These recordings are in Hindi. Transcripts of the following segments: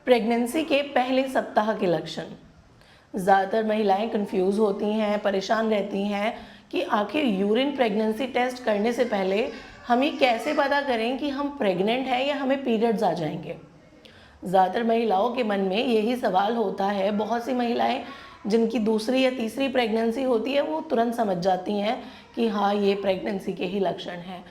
प्रेगनेंसी के पहले सप्ताह के लक्षण। ज़्यादातर महिलाएं कंफ्यूज होती हैं, परेशान रहती हैं कि आखिर यूरिन प्रेगनेंसी टेस्ट करने से पहले हम ये कैसे पता करें कि हम प्रेग्नेंट हैं या हमें पीरियड्स आ जाएंगे। ज़्यादातर महिलाओं के मन में यही सवाल होता है। बहुत सी महिलाएं जिनकी दूसरी या तीसरी प्रेगनेंसी होती है वो तुरंत समझ जाती हैं कि हाँ, ये प्रेगनेंसी के ही लक्षण हैं।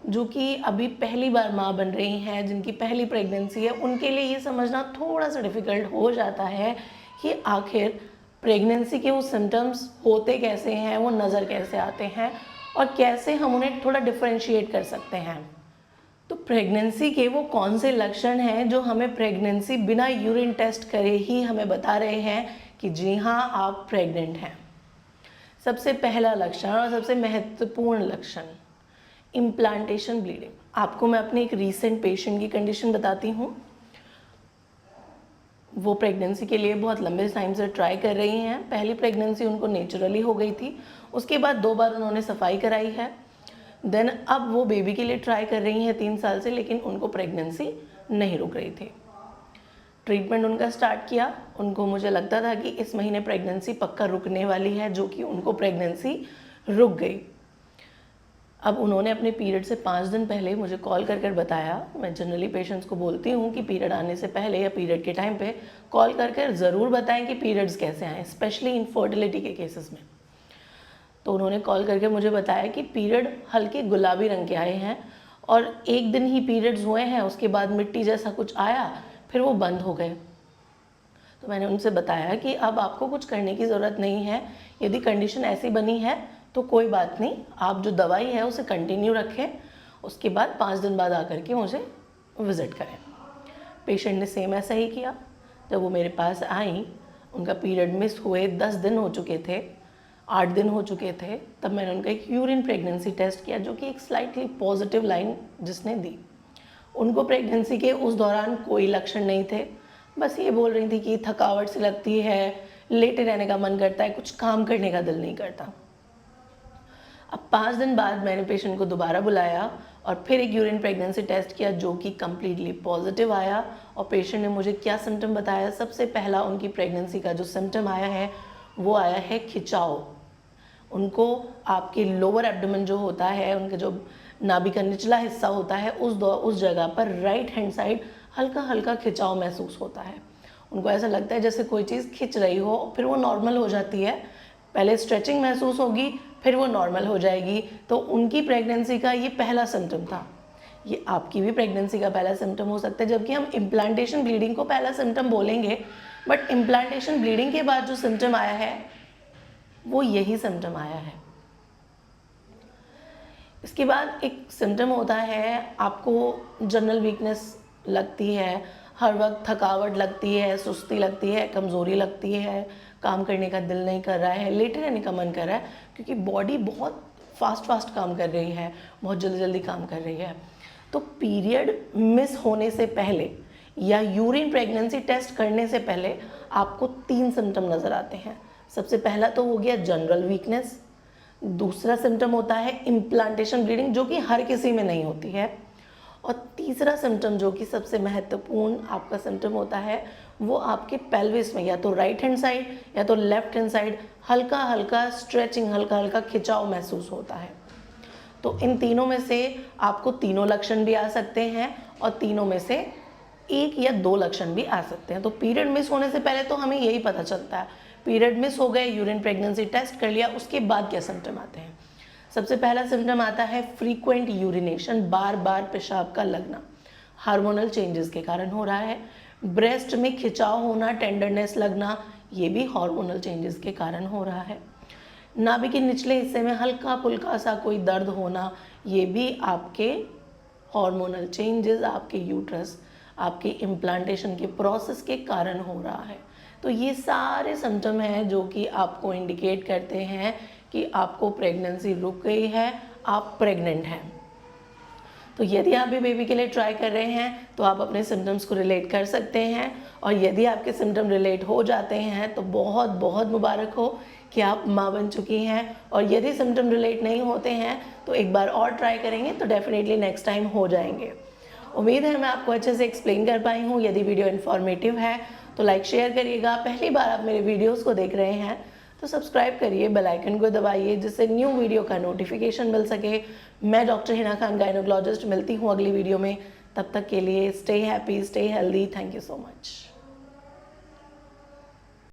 जो कि अभी पहली बार माँ बन रही हैं, जिनकी पहली प्रेगनेंसी है, उनके लिए ये समझना थोड़ा सा डिफ़िकल्ट हो जाता है कि आखिर प्रेगनेंसी के वो सिम्टम्स होते कैसे हैं, वो नज़र कैसे आते हैं और कैसे हम उन्हें थोड़ा डिफरेंशिएट कर सकते हैं। तो प्रेगनेंसी के वो कौन से लक्षण हैं जो हमें प्रेगनेंसी बिना यूरिन टेस्ट करे ही हमें बता रहे हैं कि जी हाँ, आप प्रेग्नेंट हैं। सबसे पहला लक्षण और सबसे महत्वपूर्ण लक्षण, इम्प्लांटेशन ब्लीडिंग। आपको मैं अपनी एक रीसेंट पेशेंट की कंडीशन बताती हूँ। वो प्रेगनेंसी के लिए बहुत लंबे टाइम से ट्राई कर रही हैं। पहली प्रेगनेंसी उनको नेचुरली हो गई थी, उसके बाद 2 बार उन्होंने सफाई कराई है। देन अब वो बेबी के लिए ट्राई कर रही हैं 3 साल से, लेकिन उनको प्रेगनेंसी नहीं रुक रही थी। ट्रीटमेंट उनका स्टार्ट किया। उनको मुझे लगता था कि इस महीने प्रेगनेंसी पक्का रुकने वाली है, जो कि उनको प्रेगनेंसी रुक गई। अब उन्होंने अपने पीरियड से 5 दिन पहले मुझे कॉल कर बताया। मैं जनरली पेशेंट्स को बोलती हूँ कि पीरियड आने से पहले या पीरियड के टाइम पे कॉल कर ज़रूर बताएं कि पीरियड्स कैसे आए, स्पेशली इनफर्टिलिटी के केसेस में। तो उन्होंने कॉल करके मुझे बताया कि पीरियड हल्के गुलाबी रंग के आए हैं और 1 दिन ही पीरियड्स हुए हैं, उसके बाद मिट्टी जैसा कुछ आया, फिर वो बंद हो गए। तो मैंने उनसे बताया कि अब आपको कुछ करने की ज़रूरत नहीं है। यदि कंडीशन ऐसी बनी है तो कोई बात नहीं, आप जो दवाई है उसे कंटिन्यू रखें, उसके बाद 5 दिन बाद आकर के मुझे विज़िट करें। पेशेंट ने सेम ऐसा ही किया। जब वो मेरे पास आई, उनका पीरियड मिस हुए 10 दिन हो चुके थे, 8 दिन हो चुके थे, तब मैंने उनका एक यूरिन प्रेगनेंसी टेस्ट किया, जो कि एक स्लाइटली पॉजिटिव लाइन जिसने दी। उनको प्रेगनेंसी के उस दौरान कोई लक्षण नहीं थे, बस ये बोल रही थी कि थकावट सी लगती है, लेटे रहने का मन करता है, कुछ काम करने का दिल नहीं करता। अब 5 दिन बाद मैंने पेशेंट को दोबारा बुलाया और फिर एक यूरिन प्रेगनेंसी टेस्ट किया, जो कि कम्प्लीटली पॉजिटिव आया। और पेशेंट ने मुझे क्या सिम्टम बताया, सबसे पहला उनकी प्रेगनेंसी का जो सिम्टम आया है वो आया है खिंचाव। उनको आपके लोअर एब्डोमेन जो होता है, उनके जो नाभि का निचला हिस्सा होता है, उस जगह पर राइट हैंड साइड हल्का हल्का खिंचाव महसूस होता है। उनको ऐसा लगता है जैसे कोई चीज़ खिंच रही हो, फिर वो नॉर्मल हो जाती है। पहले स्ट्रेचिंग महसूस होगी, फिर वो नॉर्मल हो जाएगी। तो उनकी प्रेगनेंसी का ये पहला सिम्टम था। ये आपकी भी प्रेगनेंसी का पहला सिम्टम हो सकता है, जबकि हम इम्प्लांटेशन ब्लीडिंग को पहला सिम्टम बोलेंगे, बट इम्प्लांटेशन ब्लीडिंग के बाद जो सिम्टम आया है वो यही सिम्टम आया है। इसके बाद एक सिम्टम होता है, आपको जनरल वीकनेस लगती है, हर वक्त थकावट लगती है, सुस्ती लगती है, कमज़ोरी लगती है, काम करने का दिल नहीं कर रहा है, लेटे रहने का मन कर रहा है, क्योंकि बॉडी बहुत फास्ट काम कर रही है, बहुत जल्दी काम कर रही है। तो पीरियड मिस होने से पहले या यूरिन प्रेगनेंसी टेस्ट करने से पहले आपको 3 सिम्टम नज़र आते हैं। सबसे पहला तो हो गया जनरल वीकनेस, दूसरा सिम्टम होता है इम्प्लांटेशन ब्लीडिंग, जो कि हर किसी में नहीं होती है, और तीसरा सिम्टम जो कि सबसे महत्वपूर्ण आपका सिम्टम होता है वो आपके पेल्विस में, या तो राइट हैंड साइड या तो लेफ्ट हैंड साइड हल्का हल्का स्ट्रेचिंग, हल्का हल्का खिंचाव महसूस होता है। तो इन तीनों में से आपको तीनों लक्षण भी आ सकते हैं और तीनों में से 1 या 2 लक्षण भी आ सकते हैं। तो पीरियड मिस होने से पहले तो हमें यही पता चलता है, पीरियड मिस हो गए, यूरिन प्रेगनेंसी टेस्ट कर लिया, उसके बाद क्या सिम्टम आते हैं। सबसे पहला सिम्टम आता है फ्रीक्वेंट यूरिनेशन, बार बार पेशाब का लगना, हार्मोनल चेंजेस के कारण हो रहा है। ब्रेस्ट में खिंचाव होना, टेंडरनेस लगना, ये भी हार्मोनल चेंजेस के कारण हो रहा है। नाभि के निचले हिस्से में हल्का फुल्का सा कोई दर्द होना, ये भी आपके हार्मोनल चेंजेस, आपके यूट्रस, आपके इम्प्लांटेशन के प्रोसेस के कारण हो रहा है। तो ये सारे सिम्टम हैं जो कि आपको इंडिकेट करते हैं कि आपको प्रेगनेंसी रुक गई है, आप प्रेग्नेंट हैं। तो यदि आप भी बेबी के लिए ट्राई कर रहे हैं तो आप अपने सिम्टम्स को रिलेट कर सकते हैं, और यदि आपके सिम्टम रिलेट हो जाते हैं तो बहुत बहुत मुबारक हो कि आप माँ बन चुकी हैं। और यदि सिम्टम रिलेट नहीं होते हैं तो एक बार और ट्राई करेंगे तो डेफिनेटली नेक्स्ट टाइम हो जाएंगे। उम्मीद है मैं आपको अच्छे से एक्सप्लेन कर पाई हूँ। यदि वीडियो इन्फॉर्मेटिव है तो लाइक शेयर करिएगा। पहली बार आप मेरे वीडियोस को देख रहे हैं तो सब्सक्राइब करिए, बेल आइकन को दबाइए जिससे न्यू वीडियो का नोटिफिकेशन मिल सके। मैं डॉक्टर हिना खान गायनोकोलॉजिस्ट मिलती हूँ अगली वीडियो में। तब तक के लिए stay happy, stay healthy. Thank you so much.